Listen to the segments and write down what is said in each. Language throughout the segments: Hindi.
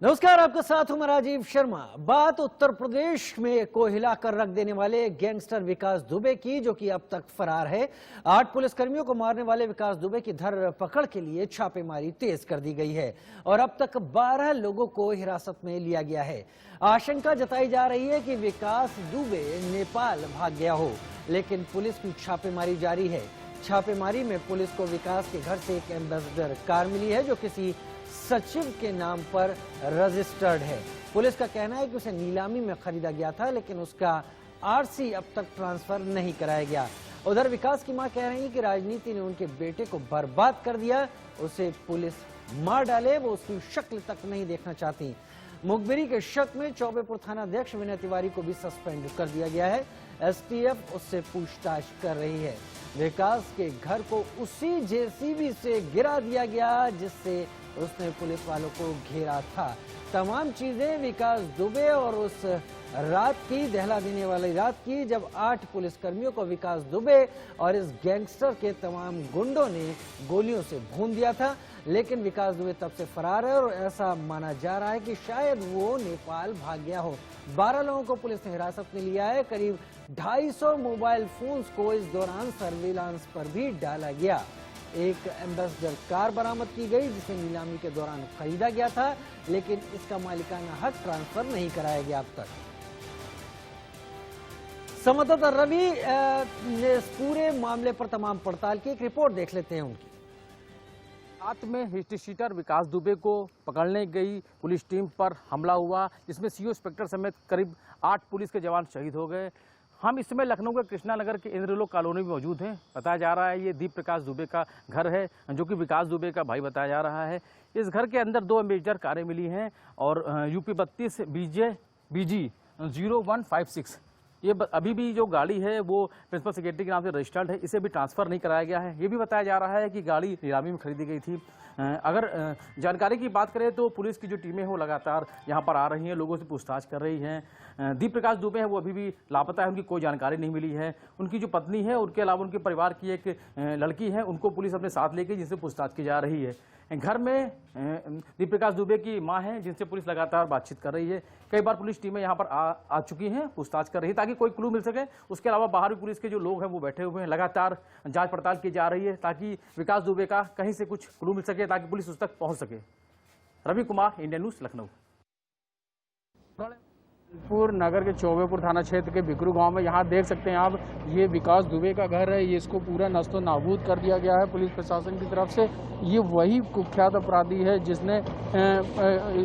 नमस्कार, आपके साथ हूं मैं राजीव शर्मा। बात उत्तर प्रदेश में को हिलाकर रख देने वाले गैंगस्टर विकास दुबे की, जो कि अब तक फरार है। 8 पुलिसकर्मियों को मारने वाले विकास दुबे की धर पकड़ के लिए छापेमारी तेज कर दी गई है और अब तक 12 लोगों को हिरासत में लिया गया है। आशंका जताई जा रही है कि विकास दुबे नेपाल भाग गया हो, लेकिन पुलिस की छापेमारी जारी है। छापेमारी में पुलिस को विकास के घर से एक एम्बेसडर कार मिली है, जो किसी सचिव के नाम पर रजिस्टर्ड है। पुलिस का कहना है कि उसे नीलामी में खरीदा गया था, लेकिन उसका आरसी अब तक ट्रांसफर नहीं कराया गया। उधर विकास की मां कह रही है कि राजनीति ने उनके बेटे को बर्बाद कर दिया, उसे पुलिस मार डाले, वो उसकी शक्ल तक नहीं देखना चाहती। मुखबिरी के शक में चौबेपुर थाना अध्यक्ष विनय तिवारी को भी सस्पेंड कर दिया गया है। एसटीएफ उससे पूछताछ कर रही है। विकास के घर को उसी जेसीबी से गिरा दिया गया जिससे उसने पुलिस वालों को घेरा था। तमाम चीजें विकास दुबे और उस रात की, दहला देने वाली रात की, जब 8 पुलिसकर्मियों को विकास दुबे और इस गैंगस्टर के तमाम गुंडों ने गोलियों से भून दिया था। लेकिन विकास दुबे तब से फरार है और ऐसा माना जा रहा है कि शायद वो नेपाल भाग गया हो। 12 लोगों को पुलिस ने हिरासत में लिया है। करीब 250 मोबाइल फोन्स को इस दौरान सर्विलांस पर भी डाला गया। एक एम्बेसडर कार बरामद की गई, जिसे नीलामी के दौरान खरीदा गया था, लेकिन इसका मालिकाना हक ट्रांसफर नहीं कराया गया अब तक। संवाददाता रवि ने इस पूरे मामले पर तमाम पड़ताल की, एक रिपोर्ट देख लेते हैं उनकी। रात में हिस्ट्री शीटर विकास दुबे को पकड़ने गई पुलिस टीम पर हमला हुआ, जिसमें सीओ इंस्पेक्टर समेत करीब 8 पुलिस के जवान शहीद हो गए। हम इस समय लखनऊ के कृष्णा नगर के इंद्रलोक कॉलोनी में मौजूद हैं। बताया जा रहा है ये दीप प्रकाश दुबे का घर है, जो कि विकास दुबे का भाई बताया जा रहा है। इस घर के अंदर 2 एम्बेसडर कारें मिली हैं और यूपी 32 BG 0156, ये अभी भी जो गाड़ी है वो प्रिंसिपल सेक्रेटरी के नाम से रजिस्टर्ड है। इसे भी ट्रांसफर नहीं कराया गया है। ये भी बताया जा रहा है कि गाड़ी नीलामी में खरीदी गई थी। अगर जानकारी की बात करें तो पुलिस की जो टीमें हैं वो लगातार यहाँ पर आ रही हैं, लोगों से पूछताछ कर रही हैं। दीप प्रकाश दुबे है वो अभी भी लापता है, उनकी कोई जानकारी नहीं मिली है। उनकी जो पत्नी है, उनके अलावा उनके परिवार की एक लड़की है, उनको पुलिस अपने साथ लेके जिनसे पूछताछ की जा रही है। घर में दीप प्रकाश दुबे की मां है, जिनसे पुलिस लगातार बातचीत कर रही है। कई बार पुलिस टीमें यहां पर आ चुकी हैं, पूछताछ कर रही है ताकि कोई क्लू मिल सके। उसके अलावा बाहर भी पुलिस के जो लोग हैं वो बैठे हुए हैं, लगातार जांच पड़ताल की जा रही है ताकि विकास दुबे का कहीं से कुछ क्लू मिल सके, ताकि पुलिस उस तक पहुंच सके। Ravi Kumar, India news, Lucknow. पूर नगर के चौबेपुर थाना क्षेत्र के बिकरू गांव में यहाँ देख सकते हैं आप, ये विकास दुबे का घर है। ये इसको पूरा नस्तो नाबूद कर दिया गया है पुलिस प्रशासन की तरफ से। ये वही कुख्यात अपराधी है जिसने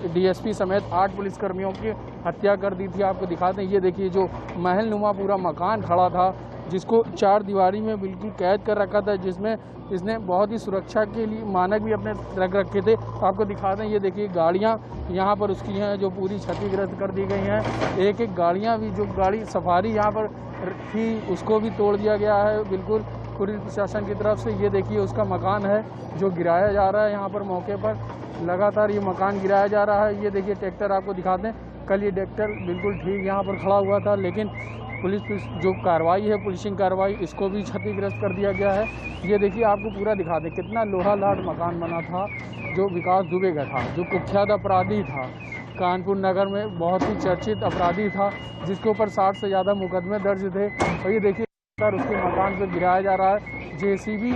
डीएसपी समेत 8 पुलिसकर्मियों की हत्या कर दी थी। आपको दिखाते हैं, ये देखिए जो महल नुमा पूरा मकान खड़ा था, जिसको 4 दीवारी में बिल्कुल कैद कर रखा था, जिसमें इसने बहुत ही सुरक्षा के लिए मानक भी अपने रख रखे थे। आपको दिखाते हैं, ये देखिए गाड़ियाँ यहाँ पर उसकी हैं जो पूरी क्षतिग्रस्त कर दी गई हैं। एक गाड़ियाँ भी, जो गाड़ी सफारी यहाँ पर थी, उसको भी तोड़ दिया गया है बिल्कुल पुलिस प्रशासन की तरफ से। ये देखिए उसका मकान है जो गिराया जा रहा है। यहाँ पर मौके पर लगातार ये मकान गिराया जा रहा है। ये देखिए ट्रैक्टर आपको दिखाते हैं, कल ये ट्रैक्टर बिल्कुल ठीक यहाँ पर खड़ा हुआ था, लेकिन पुलिस जो कार्रवाई है, पुलिसिंग कार्रवाई, इसको भी क्षतिग्रस्त कर दिया गया है। ये देखिए आपको पूरा दिखा दें, कितना लोहा लाट मकान बना था जो विकास दुबे का था, जो कुख्यात अपराधी था, कानपुर नगर में बहुत ही चर्चित अपराधी था, जिसके ऊपर 60 से ज़्यादा मुकदमे दर्ज थे। और ये देखिए सर उसके मकान पर गिराया जा रहा है। जेसीबी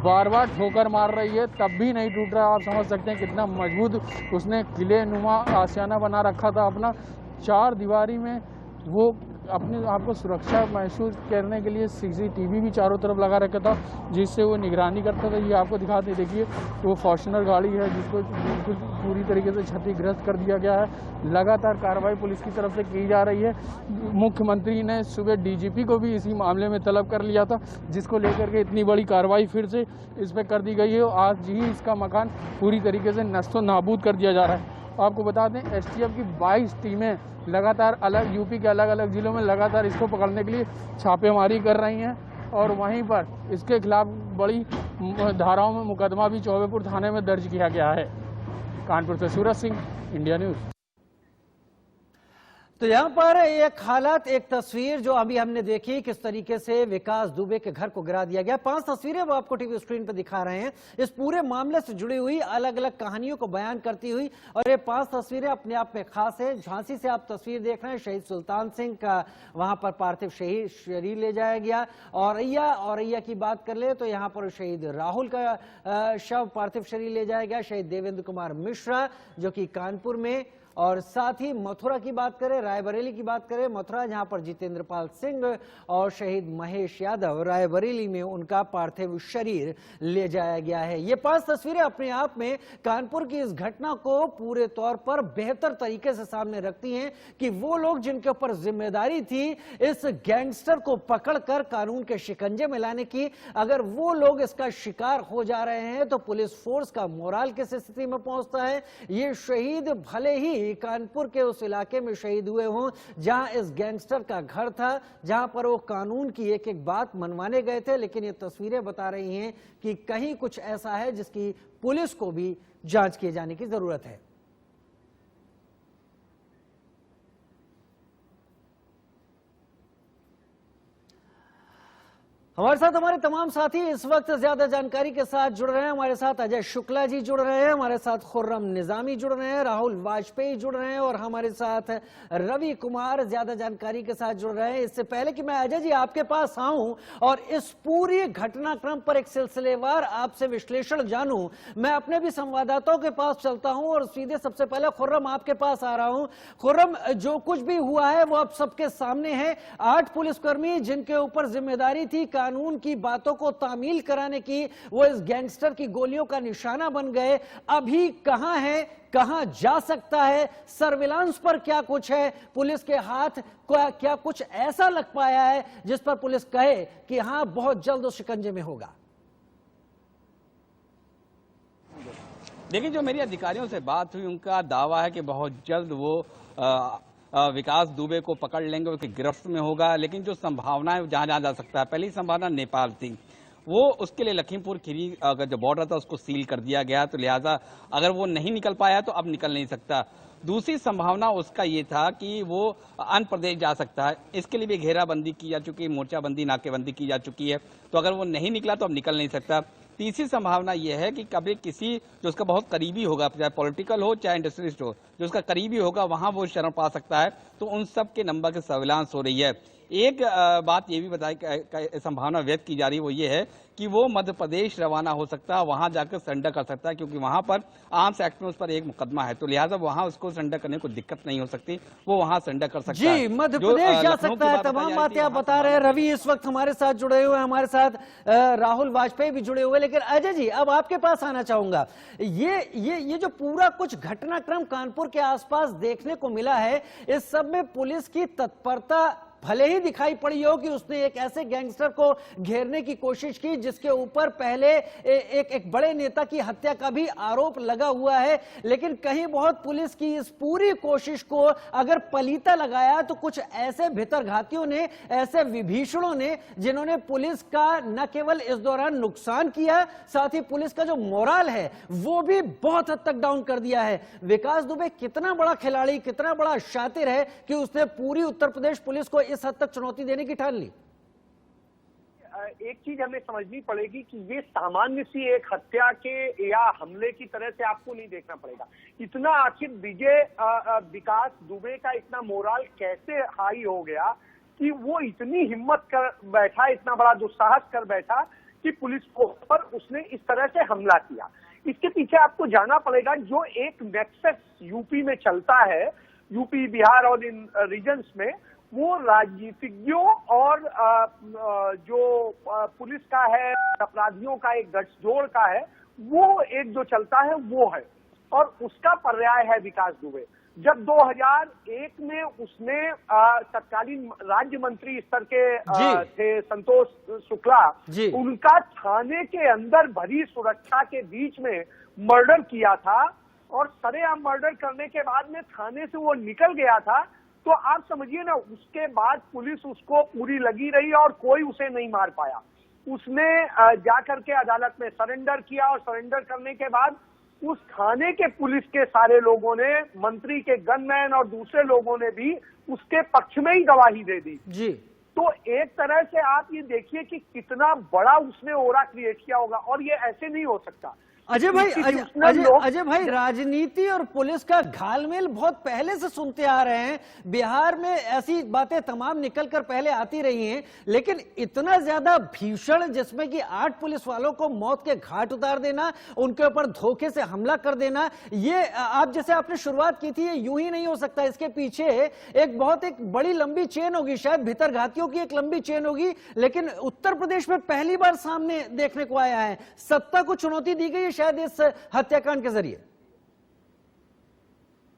बार बार ठोकर मार रही है, तब भी नहीं टूट रहा। आप समझ सकते हैं कितना मजबूत उसने किले नुमा आशियाना बना रखा था अपना। 4 दीवारी में वो अपने आप को सुरक्षा महसूस करने के लिए CCTV भी चारों तरफ लगा रखा था, जिससे वो निगरानी करता था। ये आपको दिखाते देखिए, वो फॉर्च्यूनर गाड़ी है जिसको बिल्कुल पूरी तरीके से क्षतिग्रस्त कर दिया गया है। लगातार कार्रवाई पुलिस की तरफ से की जा रही है। मुख्यमंत्री ने सुबह DGP को भी इसी मामले में तलब कर लिया था, जिसको लेकर के इतनी बड़ी कार्रवाई फिर से इस पर कर दी गई है। आज ही इसका मकान पूरी तरीके से नस्तो नाबूद कर दिया जा रहा है। आपको बता दें, STF की 22 टीमें लगातार अलग यूपी के अलग अलग जिलों में लगातार इसको पकड़ने के लिए छापेमारी कर रही हैं, और वहीं पर इसके खिलाफ बड़ी धाराओं में मुकदमा भी चौबेपुर थाने में दर्ज किया गया है। कानपुर से सूरज सिंह, इंडिया न्यूज़। तो यहाँ पर एक हालत, एक तस्वीर जो अभी हमने देखी, किस तरीके से विकास दुबे के घर को गिरा दिया गया। 5 तस्वीरें वो आपको टीवी स्क्रीन पर दिखा रहे हैं, इस पूरे मामले से जुड़ी हुई अलग अलग कहानियों को बयान करती हुई। और ये 5 तस्वीरें अपने आप में खास है। झांसी से आप तस्वीर देख रहे हैं, शहीद सुल्तान सिंह का वहां पर पार्थिव शरीर ले जाया गया। औरैया की बात कर ले तो यहाँ पर शहीद राहुल का शव पार्थिव शरीर ले जाया गया। शहीद देवेंद्र कुमार मिश्रा जो कि कानपुर में, और साथ ही मथुरा की बात करें, रायबरेली की बात करें, मथुरा जहां पर जितेंद्र पाल सिंह और शहीद महेश यादव रायबरेली में उनका पार्थिव शरीर ले जाया गया है। ये 5 तस्वीरें अपने आप में कानपुर की इस घटना को पूरे तौर पर बेहतर तरीके से सामने रखती हैं कि वो लोग जिनके ऊपर जिम्मेदारी थी इस गैंगस्टर को पकड़कर कानून के शिकंजे में लाने की, अगर वो लोग इसका शिकार हो जा रहे हैं तो पुलिस फोर्स का मोराल किस स्थिति में पहुंचता है। ये शहीद भले ही कानपुर के उस इलाके में शहीद हुए हों जहां इस गैंगस्टर का घर था, जहां पर वो कानून की एक एक बात मनवाने गए थे, लेकिन ये तस्वीरें बता रही हैं कि कहीं कुछ ऐसा है जिसकी पुलिस को भी जांच किए जाने की जरूरत है। हमारे साथ हमारे तमाम साथी इस वक्त ज्यादा जानकारी के साथ जुड़ रहे हैं। हमारे साथ अजय शुक्ला जी जुड़ रहे हैं, हमारे साथ खुर्रम निजामी जुड़ रहे हैं, राहुल वाजपेयी जुड़ रहे हैं और हमारे साथ रवि कुमार ज्यादा जानकारी के साथ जुड़ रहे हैं। इससे पहले कि मैं अजय जी आपके पास आऊं और इस पूरी घटनाक्रम पर एक सिलसिलेवार आपसे विश्लेषण जानूं, मैं अपने भी संवाददाताओं के पास चलता हूं और सीधे सबसे पहले खुर्रम आपके पास आ रहा हूं। खुर्रम, जो कुछ भी हुआ है वो अब सबके सामने है। 8 पुलिसकर्मी जिनके ऊपर जिम्मेदारी थी कानून की बातों को तामील कराने की, वो इस गैंगस्टर की गोलियों का निशाना बन गए। अभी कहां है, कहां जा सकता है, सर्विलांस पर क्या कुछ है, पुलिस के हाथ क्या कुछ ऐसा लग पाया है जिस पर पुलिस कहे कि हां बहुत जल्द उस शिकंजे में होगा? देखिए, जो मेरी अधिकारियों से बात हुई उनका दावा है कि बहुत जल्द वो विकास दुबे को पकड़ लेंगे, उसकी गिरफ्त में होगा। लेकिन जो संभावना है जहां जहां जा सकता है, पहली संभावना नेपाल थी, वो उसके लिए लखीमपुर खीरी का जो बॉर्डर था उसको सील कर दिया गया, तो लिहाजा अगर वो नहीं निकल पाया तो अब निकल नहीं सकता। दूसरी संभावना उसका ये था कि वो अन्य प्रदेश जा सकता है, इसके लिए भी घेराबंदी की जा चुकी है, मोर्चाबंदी, नाकेबंदी की जा चुकी है, तो अगर वो नहीं निकला तो अब निकल नहीं सकता। तीसरी संभावना यह है कि कभी किसी जो उसका बहुत करीबी होगा, चाहे पॉलिटिकल हो चाहे इंडस्ट्रियलिस्ट हो, जो उसका करीबी होगा वहां वो शरण पा सकता है, तो उन सब के नंबर की सर्विलांस हो रही है। एक बात ये भी बताई, संभावना व्यक्त की जा रही है, वो ये है कि वो मध्य प्रदेश रवाना हो सकता है, वहां जाकर सरेंडर कर सकता है, क्योंकि वहां पर आर्म्स एक्ट में उस पर एक मुकदमा है, तो लिहाजा वहां उसको सरेंडर करने को दिक्कत नहीं हो सकती, वो वहां सरेंडर कर सकता है। जी, मध्य प्रदेश जा सकता है। तमाम बातें आप बता रहे हैं। रवि इस वक्त हमारे साथ जुड़े हुए हैं, हमारे साथ राहुल वाजपेयी भी जुड़े हुए। लेकिन अजय जी, अब आपके पास आना चाहूंगा। ये जो पूरा कुछ घटनाक्रम कानपुर के आसपास देखने को मिला है, इस सब में पुलिस की तत्परता भले ही दिखाई पड़ी हो कि उसने एक ऐसे गैंगस्टर को घेरने की कोशिश की जिसके ऊपर पहले एक बड़े नेता की हत्या का भी आरोप लगा हुआ है, लेकिन कहीं बहुत पुलिस की इस पूरी कोशिश को अगर पलीता लगाया तो कुछ ऐसे भितरघातियों ने, ऐसे विभीषणों ने, जिन्होंने पुलिस का न केवल इस दौरान नुकसान किया, साथ ही पुलिस का जो मोराल है वो भी बहुत हद तक डाउन कर दिया है। विकास दुबे कितना बड़ा खिलाड़ी, कितना बड़ा शातिर है कि उसने पूरी उत्तर प्रदेश पुलिस को इस हद तक चुनौती देने की ठान ली। एक चीज हमें समझनी पड़ेगी कि ये सामान्य सी एक हत्या के या हमले की तरह से आपको नहीं देखना पड़ेगा। इतना आखिर विकास दुबे का इतना मोराल कैसे हाई हो गया कि वो इतनी हिम्मत कर बैठा, इतना बड़ा दुस्साहस कर बैठा कि पुलिस पर उसने इस तरह से हमला किया। इसके पीछे आपको जाना पड़ेगा, जो एक नेक्सस यूपी में चलता है, यूपी, बिहार और इन रीजन्स में, वो राजनीतिज्ञों और जो पुलिस का है, अपराधियों का एक गठजोड़ का है, वो एक जो चलता है वो है, और उसका पर्याय है विकास दुबे। जब 2001 में उसने तत्कालीन राज्य मंत्री स्तर के थे संतोष शुक्ला, उनका थाने के अंदर भरी सुरक्षा के बीच में मर्डर किया था, और सरेआम मर्डर करने के बाद में थाने से वो निकल गया था, तो आप समझिए ना, उसके बाद पुलिस उसको पूरी लगी रही और कोई उसे नहीं मार पाया। उसने जाकर के अदालत में सरेंडर किया, और सरेंडर करने के बाद उस थाने के पुलिस के सारे लोगों ने, मंत्री के गनमैन और दूसरे लोगों ने भी उसके पक्ष में ही गवाही दे दी जी। तो एक तरह से आप ये देखिए कि कितना बड़ा उसने ओरा क्रिएट किया होगा। और ये ऐसे नहीं हो सकता। अजय भाई, राजनीति और पुलिस का घालमेल बहुत पहले से सुनते आ रहे हैं। बिहार में ऐसी बातें तमाम निकलकर पहले आती रही हैं, लेकिन इतना ज्यादा भीषण जिसमें कि 8 पुलिस वालों को मौत के घाट उतार देना, उनके ऊपर धोखे से हमला कर देना, ये आप जैसे आपने शुरुआत की थी, ये यूं ही नहीं हो सकता। इसके पीछे एक बड़ी लंबी चेन होगी, शायद भीतरघातियों की एक लंबी चेन होगी। लेकिन उत्तर प्रदेश में पहली बार सामने देखने को आया है। सत्ता को चुनौती दी गई शायद इस हत्याकांड के जरिए।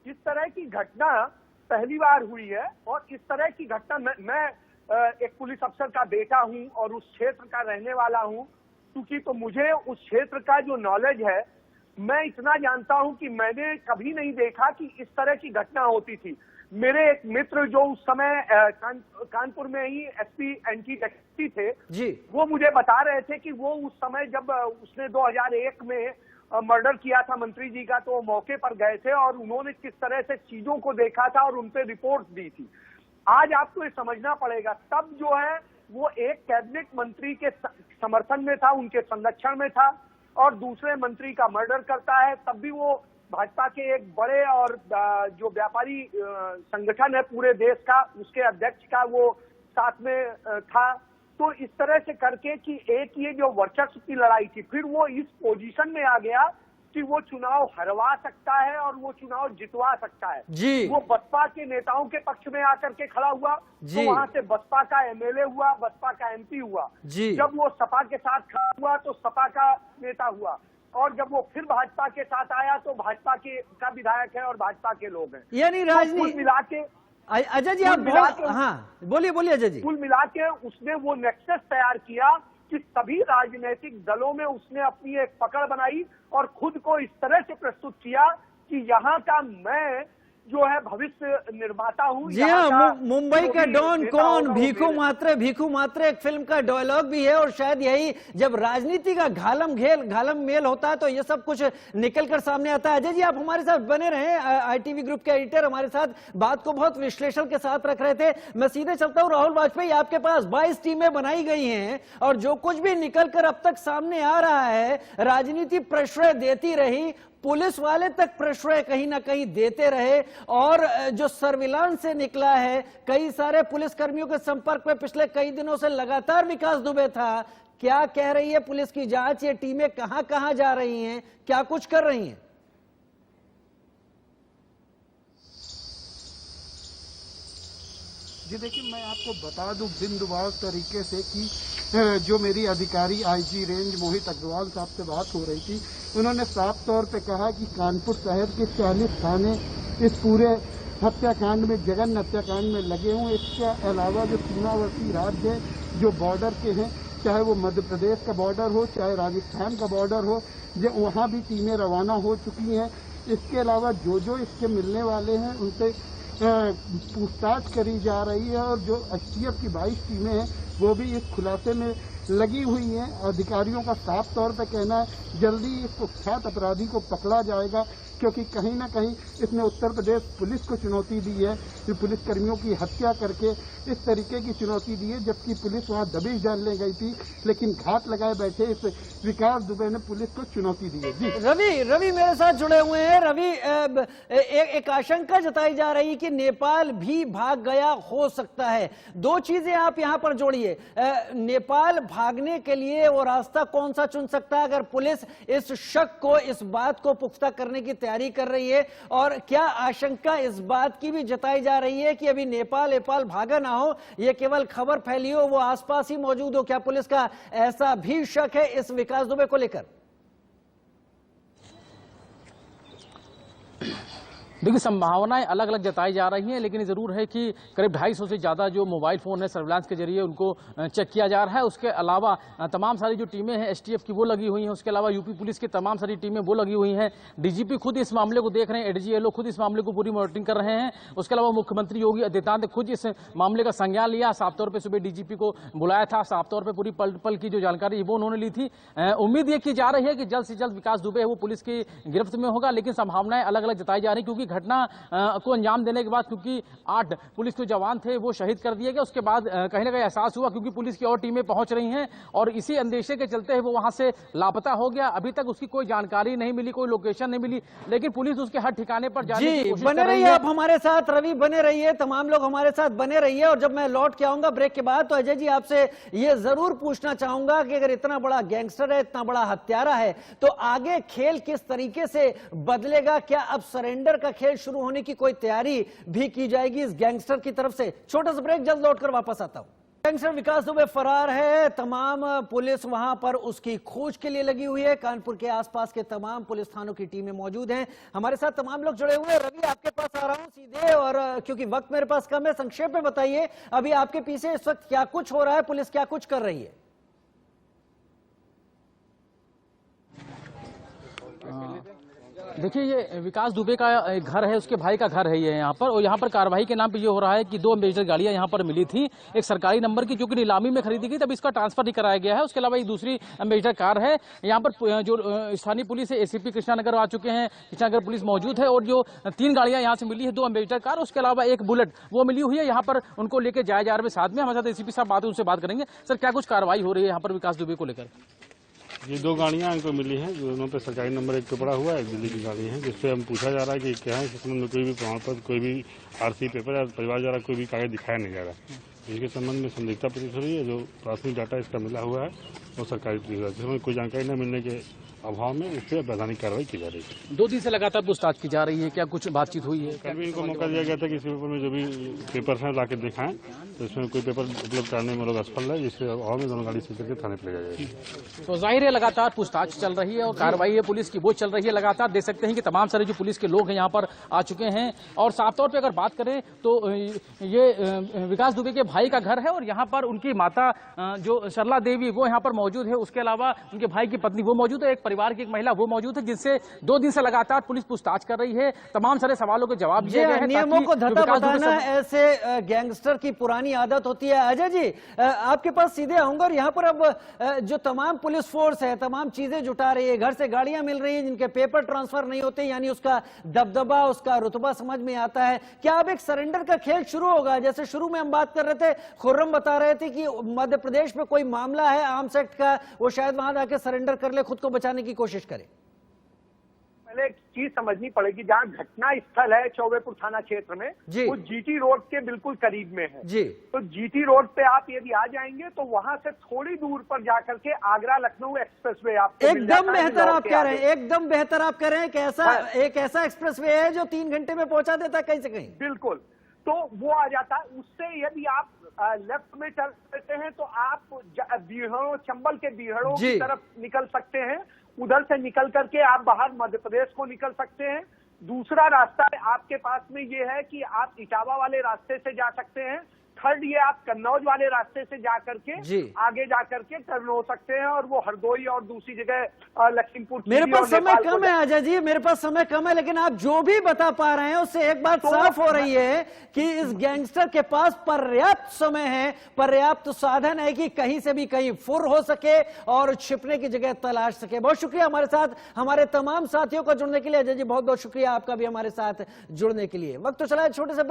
इस तरह की घटना पहली बार हुई है और इस तरह की घटना मैं एक पुलिस अफसर का बेटा हूं और उस क्षेत्र का रहने वाला हूं, क्योंकि तो मुझे उस क्षेत्र का जो नॉलेज है, मैं इतना जानता हूं कि मैंने कभी नहीं देखा कि इस तरह की घटना होती थी। मेरे एक मित्र जो उस समय कानपुर में ही एसपी एंटी डकैती थे जी, वो मुझे बता रहे थे कि वो उस समय जब उसने 2001 में मर्डर किया था मंत्री जी का, तो वो मौके पर गए थे और उन्होंने किस तरह से चीजों को देखा था और उन पे रिपोर्ट दी थी। आज आपको ये समझना पड़ेगा, तब जो है वो एक कैबिनेट मंत्री के समर्थन में था, उनके संरक्षण में था और दूसरे मंत्री का मर्डर करता है। तब भी वो भाजपा के एक बड़े और जो व्यापारी संगठन है पूरे देश का, उसके अध्यक्ष का वो साथ में था। तो इस तरह से करके कि एक ये जो वर्चस्व की लड़ाई थी, फिर वो इस पोजीशन में आ गया कि वो चुनाव हरवा सकता है और वो चुनाव जितवा सकता है जी। वो बसपा के नेताओं के पक्ष में आकर के खड़ा हुआ, तो वहां से बसपा का एमएलए हुआ, बसपा का एमपी हुआ जी। जब वो सपा के साथ खड़ा हुआ तो सपा का नेता हुआ, और जब वो फिर भाजपा के साथ आया तो भाजपा का विधायक है और भाजपा के लोग हैं। यानी राजनीति कुल मिला के अजय जी आप हाँ बोलिए अजय जी। कुल मिला के उसने वो नेक्सस तैयार किया कि सभी राजनीतिक दलों में उसने अपनी एक पकड़ बनाई और खुद को इस तरह से प्रस्तुत किया कि यहाँ का मैं जो है भविष्य निर्माता हूँ। जी हाँ, मुंबई का डॉन कौन, भीखू मात्रे एक फिल्म का डायलॉग भी है। और शायद यही जब राजनीति का घालम मेल होता है तो ये सब कुछ निकल कर सामने आता है। अजय जी आप हमारे साथ बने रहे, आईटीवी ग्रुप के एडिटर हमारे साथ बात को बहुत विश्लेषण के साथ रख रहे थे। मैं सीधे चलता हूँ राहुल वाजपेयी, आपके पास 22 टीमें बनाई गई हैं और जो कुछ भी निकल कर अब तक सामने आ रहा है, राजनीति प्रश्रय देती रही, पुलिस वाले तक प्रश्रय कहीं ना कहीं देते रहे, और जो सर्विलांस से निकला है, कई सारे पुलिस कर्मियों के संपर्क में पिछले कई दिनों से लगातार विकास दुबे था। क्या कह रही है पुलिस की जांच? ये टीमें कहां कहां जा रही हैं, क्या कुछ कर रही हैं? जी देखिए, मैं आपको बता दूं बिंदुवार तरीके से कि जो मेरी अधिकारी आईजी रेंज मोहित अग्रवाल साहब से बात हो रही थी, उन्होंने साफ तौर पे कहा कि कानपुर शहर के 40 थाने इस पूरे हत्याकांड में, जघन्य हत्याकांड में लगे हुए। इसके अलावा जो सीमावर्ती राज्य जो बॉर्डर के हैं, चाहे वो मध्य प्रदेश का बॉर्डर हो, चाहे राजस्थान का बॉर्डर हो, वहाँ भी टीमें रवाना हो चुकी हैं। इसके अलावा जो इसके मिलने वाले हैं उनसे पूछताछ करी जा रही है और जो एसटीएफ की 22 टीमें हैं वो भी इस खुलासे में लगी हुई हैं। अधिकारियों का साफ तौर पर कहना है जल्दी इस कुख्यात अपराधी को पकड़ा जाएगा, क्योंकि कहीं ना कहीं इसने उत्तर प्रदेश पुलिस को चुनौती दी है, जो पुलिस कर्मियों की हत्या करके इस तरीके की चुनौती दी है, जबकि पुलिस वहां दबिश डालने गई थी, लेकिन घात लगाए बैठे इस विकास दुबे ने पुलिस को चुनौती दी है। जी रवि मेरे साथ जुड़े हुए हैं। रवि, एक आशंका जताई जा रही कि नेपाल भी भाग गया हो सकता है। दो चीजें आप यहां पर जोड़िए, नेपाल भागने के लिए वो रास्ता कौन सा चुन सकता है अगर पुलिस इस शक को, इस बात को पुख्ता करने की तैयारी कर रही है? और क्या आशंका इस बात की भी जताई जा रही है कि अभी नेपाल भागा ना हो, यह केवल खबर फैली हो, वो आसपास ही मौजूद हो? क्या पुलिस का ऐसा भी शक है इस विकास दुबे को लेकर? देखिए, संभावनाएं अलग अलग जताई जा रही हैं, लेकिन ये जरूर है कि करीब 250 से ज्यादा जो मोबाइल फोन है सर्विलांस के जरिए उनको चेक किया जा रहा है। उसके अलावा तमाम सारी जो टीमें हैं एसटीएफ की वो लगी हुई हैं, उसके अलावा यूपी पुलिस की तमाम सारी टीमें वो लगी हुई हैं। डीजीपी खुद इस मामले को देख रहे हैं, एडीजीएलओ खुद इस मामले को पूरी मॉनिटरिंग कर रहे हैं। उसके अलावा मुख्यमंत्री योगी आदित्यनाथ ने खुद इस मामले का संज्ञान लिया, साफ तौर पर सुबह डीजीपी को बुलाया था, साफ तौर पर पूरी पल पल की जो जानकारी वो उन्होंने ली थी। उम्मीद ये की जा रही है कि जल्द से जल्द विकास दुबे वो पुलिस की गिरफ्त में होगा, लेकिन संभावनाएं अलग अलग जताई जा रही, क्योंकि घटना को अंजाम देने के बाद क्योंकि 8 पुलिस के जवान थे वो शहीद कर दिए गए। उसके बाद कहीं ना कहीं एहसास हुआ, क्योंकि पुलिस की और टीमें पहुंच रही हैं और इसी अंदेशे के चलते वो वहां से लापता हो गया। अभी तक उसकी कोई जानकारी नहीं मिली, कोई लोकेशन नहीं मिली, लेकिन पुलिस उसके हर ठिकाने पर जाने की कोशिश बने कर रही रहिए है। आप हमारे साथ, रवि बने रहिए, तमाम लोग हमारे साथ बने रहिए। और जब मैं लौट के आऊंगा ब्रेक के बाद तो अजय जी आपसे ये जरूर पूछना चाहूंगा कि अगर इतना बड़ा गैंगस्टर है, इतना बड़ा हत्यारा है, तो आगे खेल किस तरीके से बदलेगा? क्या अब सरेंडर का खेल शुरू होने की कोई तैयारी भी की जाएगी इस गैंगस्टर की तरफ से? छोटा सा ब्रेक, जल्द लौटकर वापस आता हूं। गैंगस्टर विकास दुबे फरार है, तमाम पुलिस वहां पर उसकी खोज के लिए लगी हुई है। कानपुर के आसपास के तमाम पुलिस थानों की टीमें मौजूद हैं। हमारे साथ तमाम लोग जुड़े हुए हैं। रवि, आपके पास आ रहा हूं सीधे, और क्योंकि वक्त मेरे पास कम है, संक्षेप में बताइए अभी आपके पीछे इस वक्त क्या कुछ हो रहा है, पुलिस क्या कुछ कर रही है? देखिए, ये विकास दुबे का एक घर है, उसके भाई का घर है ये यहाँ पर, और यहाँ पर कार्रवाई के नाम पे ये हो रहा है कि 2 अम्बेसडर गाड़ियाँ यहाँ पर मिली थी, एक सरकारी नंबर की जो कि नीलामी में खरीदी गई, तब इसका ट्रांसफर नहीं कराया गया है। उसके अलावा एक दूसरी अम्बेसडर कार है। यहाँ पर जो स्थानीय पुलिस है, एसीपी कृष्णानगर आ चुके हैं, कृष्णानगर पुलिस मौजूद है, और जो 3 गाड़ियाँ यहाँ से मिली है, 2 अम्बेसडर कार, उसके अलावा एक बुलेट वो मिली हुई है। यहाँ पर उनको लेकर जाए जा रहे हैं साथ में। हमारे साथ एसीपी साहब उनसे बात करेंगे। सर, क्या कुछ कार्रवाई हो रही है यहाँ पर विकास दुबे को लेकर? ये 2 गाड़ियां इनको मिली हैं, दोनों पे सरकारी नंबर एक पे पड़ा हुआ है, एक दिल्ली की गाड़ी है, जिसपे हम पूछा जा रहा है कि क्या है, इस संबंध में कोई भी प्रमाण पत्र, कोई भी आरसी पेपर या परिवार द्वारा कोई भी कागज दिखाया नहीं जा रहा। इसके संबंध में संदिग्धता प्रतीत हो रही है। जो प्राथमिक डाटा इसका मिला हुआ है वो सरकारी पुलिस है, जिसमें कोई जानकारी न मिलने के अभाव में इस पर वैधानिक कार्रवाई की जा रही है। 2 दिन से लगातार पूछताछ की जा रही है, क्या कुछ बातचीत हुई है? कल भी इनको मौका दिया गया था कि इस पेपर में जो भी पेपर हैं लाके दिखाएं, तो इसमें कोई पेपर उपलब्ध कराने में लोग असफल है, जिसके अभाव में दोनों गाड़ी सील करके थाने पर ले जाएगी। तो जाहिर है लगातार पूछताछ चल रही है और कार्रवाई है पुलिस की वो चल रही है लगातार। देख सकते हैं कि तमाम सारे जो पुलिस के लोग हैं यहाँ पर आ चुके हैं, और साफ तौर पे अगर बात करें तो ये विकास दुबे के भाई का घर है, और यहाँ पर उनकी माता जो सरला देवी वो यहाँ पर मौजूद है। उसके अलावा उनके भाई की पत्नी वो मौजूद है, एक परिवार की एक महिला वो मौजूद है, जिनसे 2 दिन से लगातार पुलिस पूछताछ कर रही है। तमाम सारे सवालों के जवाब दिए गए हैं। नियमों को धत्ता बताना ऐसे गैंगस्टर की पुरानी आदत होती है। अजय जी, आपके पास सीधे आऊंगा, और यहाँ पर अब जो तमाम पुलिस फोर्स है, तमाम चीजें जुटा रही है, घर से गाड़ियां मिल रही है जिनके पेपर ट्रांसफर नहीं होते, यानी उसका दबदबा, उसका रुतबा समझ में आता है। क्या अब एक सरेंडर का खेल शुरू होगा? जैसे शुरू में हम बात कर रहे थे, खुर्रम बता रहे थे कि मध्य प्रदेश में कोई मामला है आर्म्स एक्ट का, वो शायद वहां जाके सरेंडर कर ले, खुद को बचाने की कोशिश करे। पहले एक चीज समझनी पड़ेगी, जहाँ घटना स्थल है चौबेपुर थाना क्षेत्र में, वो जीटी रोड के बिल्कुल करीब में है जी। तो जीटी रोड पे आप यदि आ जाएंगे तो वहां से थोड़ी दूर पर जाकर के आगरा लखनऊ एक्सप्रेसवे आपको एकदम बेहतर आप कह रहे हैं, एकदम बेहतर आप कह रहे हैं कि एक ऐसा एक्सप्रेसवे है जो 3 घंटे में पहुंचा देता है कहीं से कहीं। बिल्कुल, तो वो आ जाता है। उससे यदि आप लेफ्ट में चल सकते हैं तो आप बीहड़ों, चंबल के बीहड़ों की तरफ निकल सकते हैं। उधर से निकल करके आप बाहर मध्य प्रदेश को निकल सकते हैं। दूसरा रास्ता आपके पास में ये है कि आप इटावा वाले रास्ते से जा सकते हैं। थर्ड, ये आप कन्नौज वाले रास्ते से जा करके आगे जा करके टर्न हो सकते हैं, और वो हरदोई और दूसरी जगह लखीमपुर। मेरे पास समय कम है अजय जी, मेरे पास समय कम है, लेकिन आप जो भी बता पा रहे हैं उससे एक बात साफ हो रही है कि इस गैंगस्टर के पास पर्याप्त समय है, पर्याप्त साधन है कि कहीं से भी कहीं फुर हो सके और छिपने की जगह तलाश सके। बहुत शुक्रिया हमारे साथ हमारे तमाम साथियों को जुड़ने के लिए। अजय जी, बहुत बहुत शुक्रिया आपका भी हमारे साथ जुड़ने के लिए। वक्त तो चला है छोटे से